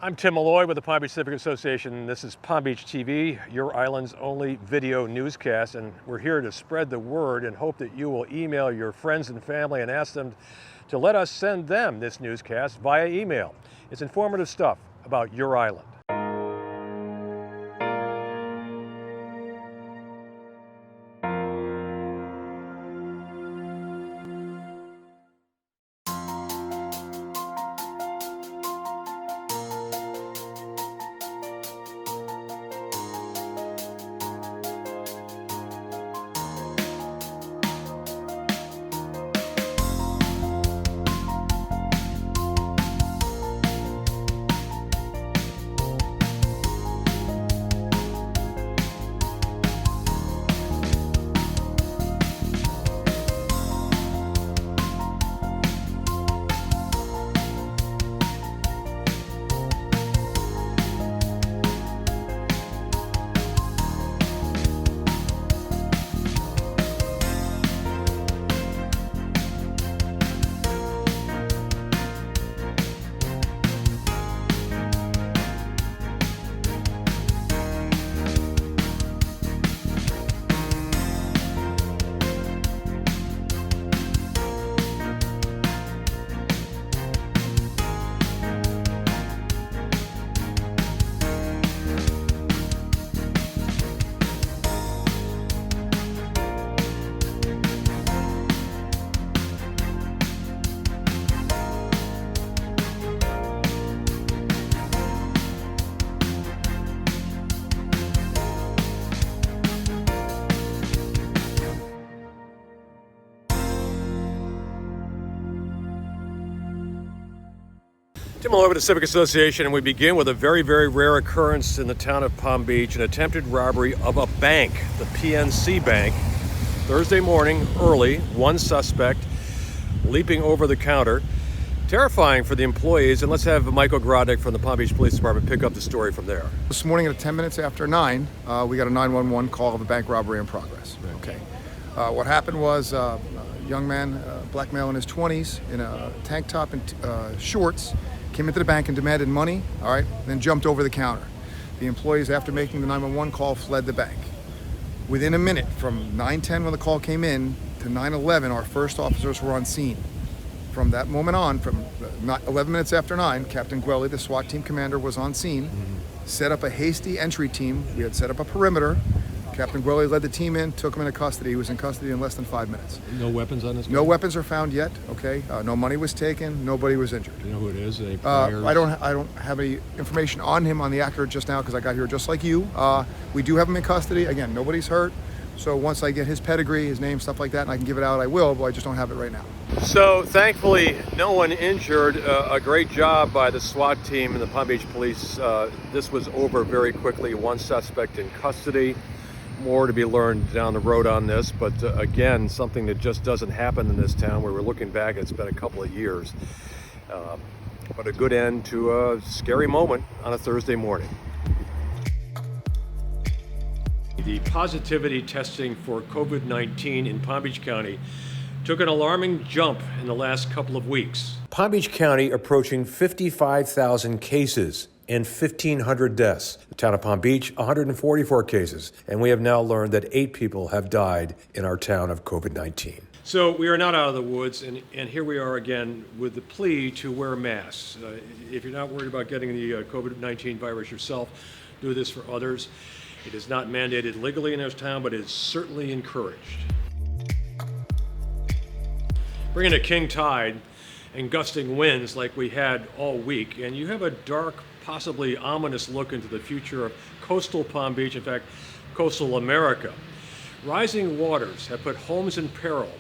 I'm Tim Malloy with the Palm Beach Civic Association. This is Palm Beach TV, your island's only video newscast, and we're here to spread the word and hope that you will email your friends and family and ask them to let us send them this newscast via email. It's informative stuff about your island. Tim Malloy with the Civic Association, and we begin with a very, very rare occurrence in the town of Palm Beach, an attempted robbery of a bank, the PNC Bank. Thursday morning, early, one suspect leaping over the counter. Terrifying for the employees, and let's have Michael Grodnick from the Palm Beach Police Department pick up the story from there. This morning at 10 minutes after 9, we got a 911 call of a bank robbery in progress. Okay. What happened was a young man, black male in his 20s, in a tank top and shorts, came into the bank and demanded money, all right, then jumped over the counter. The employees, after making the 911 call, fled the bank. Within a minute, from 9:10 when the call came in to 9:11, our first officers were on scene. From that moment on, from 11 minutes after 9, Captain Gwelly, the SWAT team commander, was on scene, set up a hasty entry team. We had set up a perimeter. Captain Gwelly led the team in, took him into custody. He was in custody in less than 5 minutes. No weapons on this guy? No weapons are found yet, okay? No money was taken, nobody was injured. Do you know who it is? Any I don't have any information on him, on the actor, just now, because I got here just like you. We do have him in custody. Again, nobody's hurt. So once I get his pedigree, his name, stuff like that, and I can give it out, I will, but I just don't have it right now. So thankfully, no one injured. A great job by the SWAT team and the Palm Beach Police. This was over very quickly. One suspect in custody. More to be learned down the road on this, but again, something that just doesn't happen in this town where we're looking back, it's been a couple of years. But a good end to a scary moment on a Thursday morning. The positivity testing for COVID-19 in Palm Beach County took an alarming jump in the last couple of weeks. Palm Beach County approaching 55,000 cases and 1,500 deaths. The town of Palm Beach, 144 cases. And we have now learned that 8 people have died in our town of COVID-19. So we are not out of the woods, and here we are again with the plea to wear masks. If you're not worried about getting the COVID-19 virus yourself, do this for others. It is not mandated legally in this town, but it is certainly encouraged. Bringing a king tide and gusting winds like we had all week, and you have a dark, possibly ominous look into the future of coastal Palm Beach, in fact, coastal America. Rising waters have put homes in peril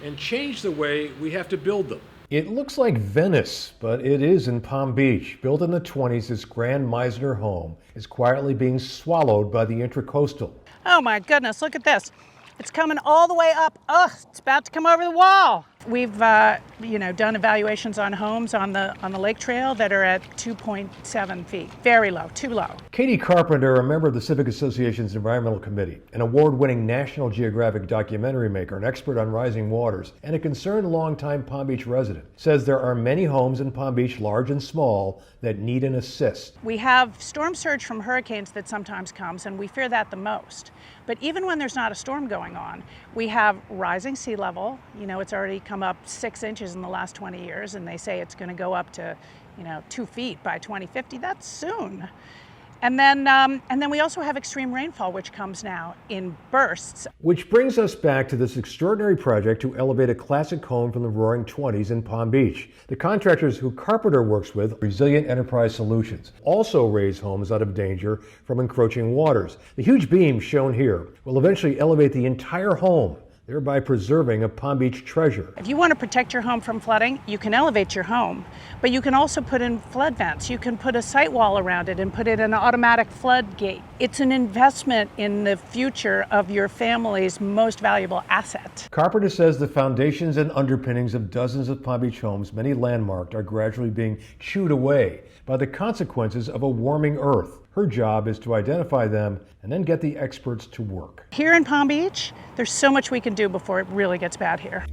and changed the way we have to build them. It looks like Venice, but it is in Palm Beach. Built in the 20s, this Grand Meisner home is quietly being swallowed by the Intracoastal. Oh my goodness, look at this. It's coming all the way up. Ugh, it's about to come over the wall. We've done evaluations on homes on the lake trail that are at 2.7 feet. Very low, too low. Katie Carpenter, a member of the Civic Association's Environmental Committee, an award-winning National Geographic documentary maker, an expert on rising waters, and a concerned longtime Palm Beach resident, says there are many homes in Palm Beach, large and small, that need an assist. We have storm surge from hurricanes that sometimes comes, and we fear that the most. But even when there's not a storm going on, we have rising sea level. It's already come up 6 inches in the last 20 years, and they say it's going to go up to, 2 feet by 2050. That's soon. And then we also have extreme rainfall, which comes now in bursts. Which brings us back to this extraordinary project to elevate a classic home from the Roaring '20s in Palm Beach. The contractors who Carpenter works with, Resilient Enterprise Solutions, also raise homes out of danger from encroaching waters. The huge beam shown here will eventually elevate the entire home, thereby preserving a Palm Beach treasure. If you want to protect your home from flooding, you can elevate your home, but you can also put in flood vents. You can put a site wall around it and put in an automatic floodgate. It's an investment in the future of your family's most valuable asset. Carpenter says the foundations and underpinnings of dozens of Palm Beach homes, many landmarked, are gradually being chewed away by the consequences of a warming earth. Her job is to identify them and then get the experts to work. Here in Palm Beach, there's so much we can do before it really gets bad here.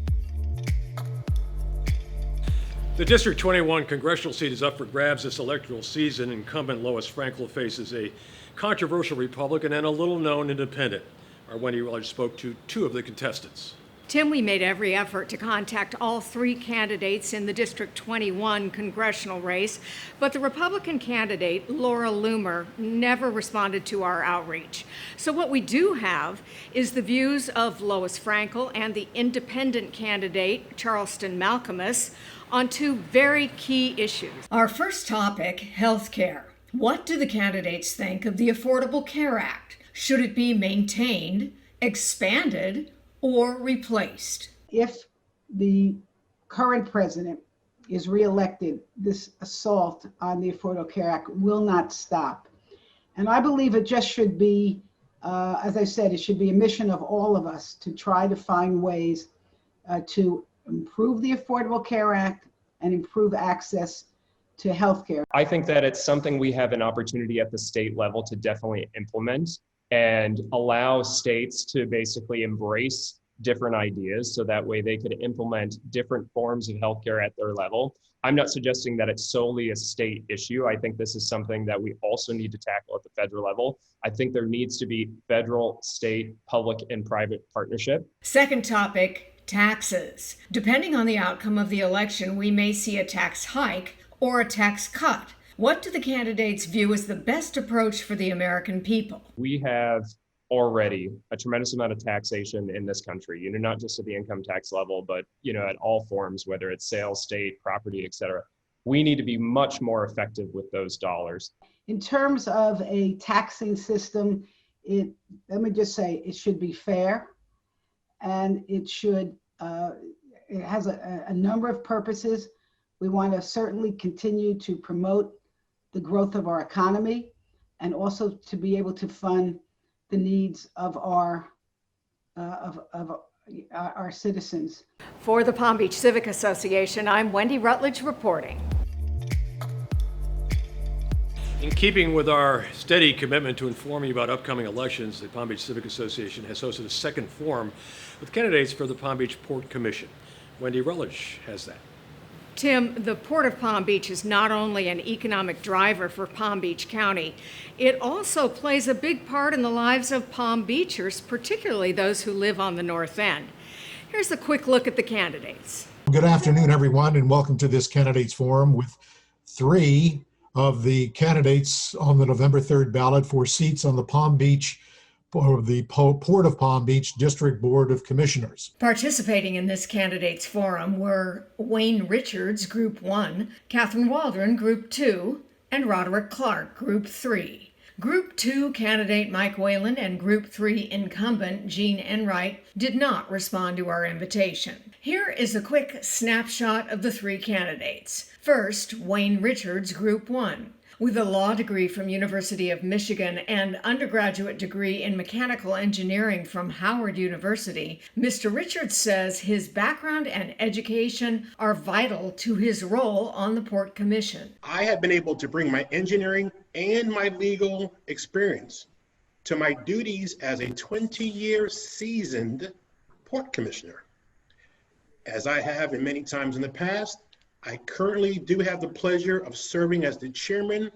The District 21 congressional seat is up for grabs this electoral season. Incumbent Lois Frankel faces a controversial Republican and a little-known independent. Our Wendy Rutledge spoke to 2 of the contestants. Tim, we made every effort to contact all 3 candidates in the District 21 congressional race, but the Republican candidate, Laura Loomer, never responded to our outreach. So what we do have is the views of Lois Frankel and the independent candidate, Charleston Malcolmus, on 2 very key issues. Our first topic, health care. What do the candidates think of the Affordable Care Act? Should it be maintained, expanded, or replaced? If the current president is reelected, this assault on the Affordable Care Act will not stop. And I believe it just should be, as I said, it should be a mission of all of us to try to find ways to improve the Affordable Care Act and improve access to health care. I think that it's something we have an opportunity at the state level to definitely implement and allow states to basically embrace different ideas so that way they could implement different forms of healthcare at their level. I'm not suggesting that it's solely a state issue. I think this is something that we also need to tackle at the federal level. I think there needs to be federal, state, public, and private partnership. Second topic, taxes. Depending on the outcome of the election, we may see a tax hike or a tax cut. What do the candidates view as the best approach for the American people? We have already a tremendous amount of taxation in this country, not just at the income tax level, but, at all forms, whether it's sales, state, property, et cetera. We need to be much more effective with those dollars. In terms of a taxing system, let me just say, it should be fair, and it has a number of purposes. We want to certainly continue to promote the growth of our economy and also to be able to fund the needs of our citizens. For the Palm Beach Civic Association, I'm Wendy Rutledge reporting. In keeping with our steady commitment to informing you about upcoming elections, the Palm Beach Civic Association has hosted a second forum with candidates for the Palm Beach Port Commission. Wendy Rutledge has that. Tim, the Port of Palm Beach is not only an economic driver for Palm Beach County, it also plays a big part in the lives of Palm Beachers, particularly those who live on the North End. Here's a quick look at the candidates. Good afternoon, everyone, and welcome to this candidates forum with 3 of the candidates on the November 3rd ballot for seats on the Palm Beach or the Port of Palm Beach District Board of Commissioners. Participating in this candidates forum were Wayne Richards, Group 1, Catherine Waldron, Group 2, and Roderick Clark, Group 3. Group 2 candidate Mike Whalen and Group 3 incumbent Jean Enright did not respond to our invitation. Here is a quick snapshot of the 3 candidates. First, Wayne Richards, Group 1. With a law degree from University of Michigan and undergraduate degree in mechanical engineering from Howard University, Mr. Richards says his background and education are vital to his role on the Port Commission. I have been able to bring my engineering and my legal experience to my duties as a 20-year seasoned Port Commissioner. As I have in many times in the past, I currently do have the pleasure of serving as the chairman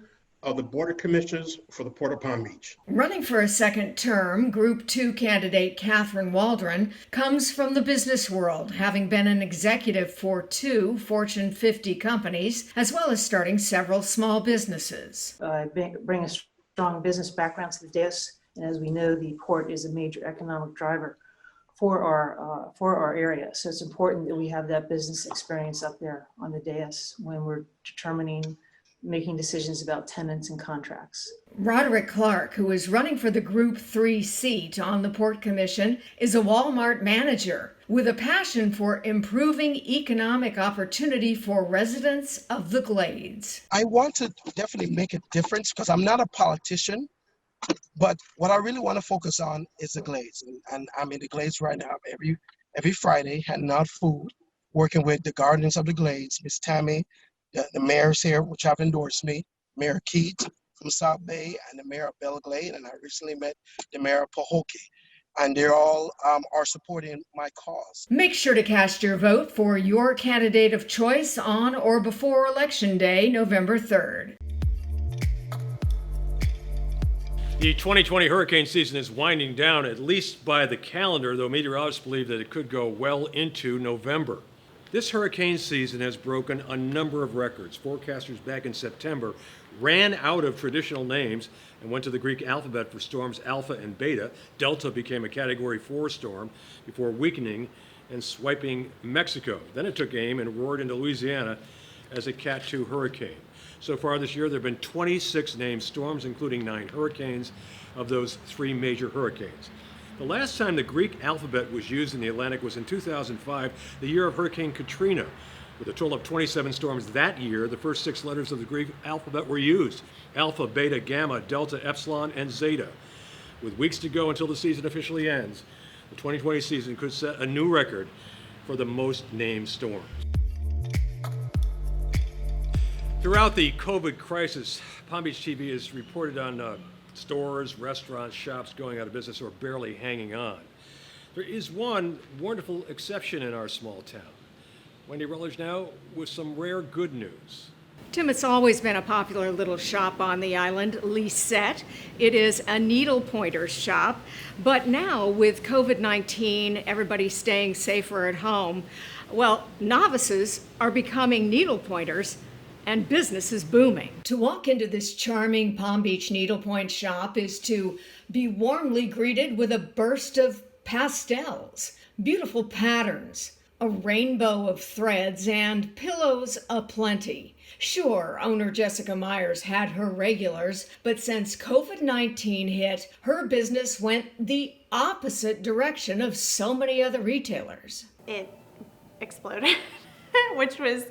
of the Board of Commissioners for the Port of Palm Beach. Running for a second term, Group 2 candidate Catherine Waldron comes from the business world, having been an executive for 2 Fortune 50 companies, as well as starting several small businesses. I bring a strong business background to the dais, and as we know, the port is a major economic driver for our area. So it's important that we have that business experience up there on the dais when we're making decisions about tenants and contracts. Roderick Clark, who is running for the Group 3 seat on the Port Commission, is a Walmart manager with a passion for improving economic opportunity for residents of the Glades. I want to definitely make a difference because I'm not a politician. But what I really want to focus on is the Glades. And I'm in the Glades right now every Friday, handing out food, working with the Guardians of the Glades, Miss Tammy, the mayors here, which have endorsed me, Mayor Keat from South Bay, and the mayor of Bella Glade. And I recently met the mayor of Pahokee. And they're all are supporting my cause. Make sure to cast your vote for your candidate of choice on or before Election Day, November 3rd. The 2020 hurricane season is winding down, at least by the calendar, though meteorologists believe that it could go well into November. This hurricane season has broken a number of records. Forecasters back in September ran out of traditional names and went to the Greek alphabet for storms Alpha and Beta. Delta became a Category 4 storm before weakening and swiping Mexico. Then it took aim and roared into Louisiana as a Cat 2 hurricane. So far this year, there have been 26 named storms, including 9 hurricanes, of those 3 major hurricanes. The last time the Greek alphabet was used in the Atlantic was in 2005, the year of Hurricane Katrina. With a total of 27 storms that year, the first 6 letters of the Greek alphabet were used: Alpha, Beta, Gamma, Delta, Epsilon, and Zeta. With weeks to go until the season officially ends, the 2020 season could set a new record for the most named storms. Throughout the COVID crisis, Palm Beach TV has reported on stores, restaurants, shops going out of business or barely hanging on. There is one wonderful exception in our small town. Wendy Rutledge now with some rare good news. Tim, it's always been a popular little shop on the island, Lycette. It is a needlepointer shop, but now with COVID-19, everybody staying safer at home, well, novices are becoming needlepointers and business is booming. To walk into this charming Palm Beach needlepoint shop is to be warmly greeted with a burst of pastels, beautiful patterns, a rainbow of threads, and pillows aplenty. Sure, owner Jessica Myers had her regulars, but since COVID-19 hit, her business went the opposite direction of so many other retailers. It exploded, which was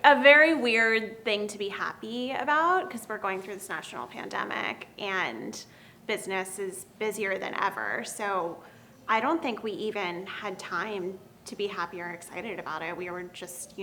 a very weird thing to be happy about because we're going through this national pandemic and business is busier than ever. So I don't think we even had time to be happy or excited about it. We were just,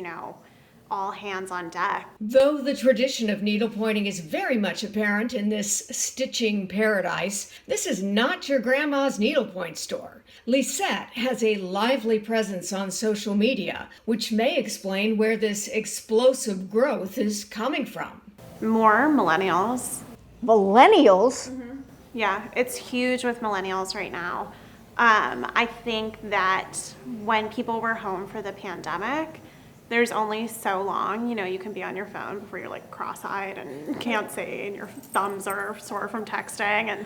all hands on deck. Though the tradition of needlepointing is very much apparent in this stitching paradise, this is not your grandma's needlepoint store. Lycette has a lively presence on social media, which may explain where this explosive growth is coming from. More millennials. Millennials? Mm-hmm. Yeah, it's huge with millennials right now. I think that when people were home for the pandemic, there's only so long, you can be on your phone before you're like cross-eyed and can't see and your thumbs are sore from texting. And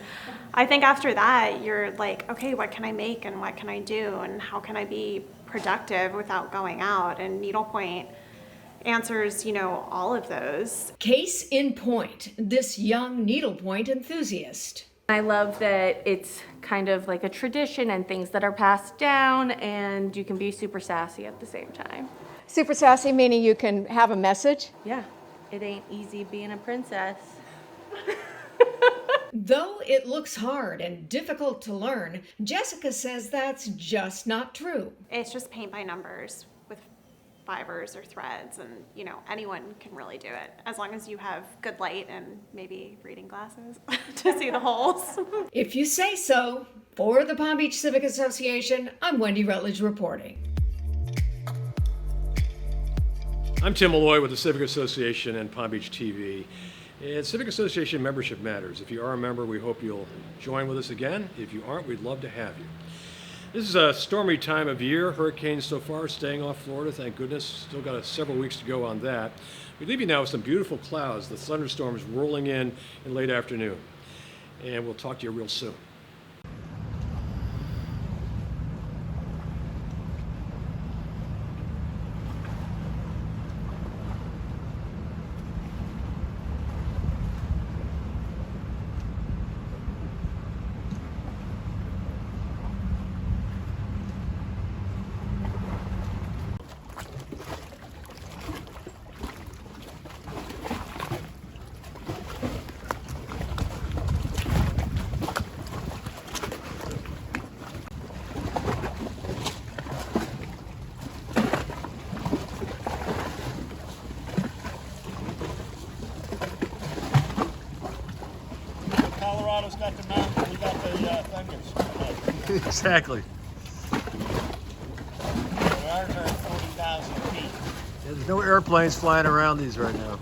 I think after that, you're like, okay, what can I make and what can I do and how can I be productive without going out? And needlepoint answers, all of those. Case in point, this young needlepoint enthusiast. I love that it's kind of like a tradition and things that are passed down, and you can be super sassy at the same time. Super sassy, meaning you can have a message? Yeah. It ain't easy being a princess. Though it looks hard and difficult to learn, Jessica says that's just not true. It's just paint by numbers with fibers or threads, and anyone can really do it as long as you have good light and maybe reading glasses to see the holes. If you say so. For the Palm Beach Civic Association, I'm Wendy Rutledge reporting. I'm Tim Malloy with the Civic Association and Palm Beach TV. And Civic Association membership matters. If you are a member, we hope you'll join with us again. If you aren't, we'd love to have you. This is a stormy time of year. Hurricanes so far staying off Florida, thank goodness. Still got several weeks to go on that. We leave you now with some beautiful clouds, the thunderstorms rolling in late afternoon. And we'll talk to you real soon. Colorado's got the mountains, we got the thunders. Exactly. We are at 40,000 feet. There's no airplanes flying around these right now.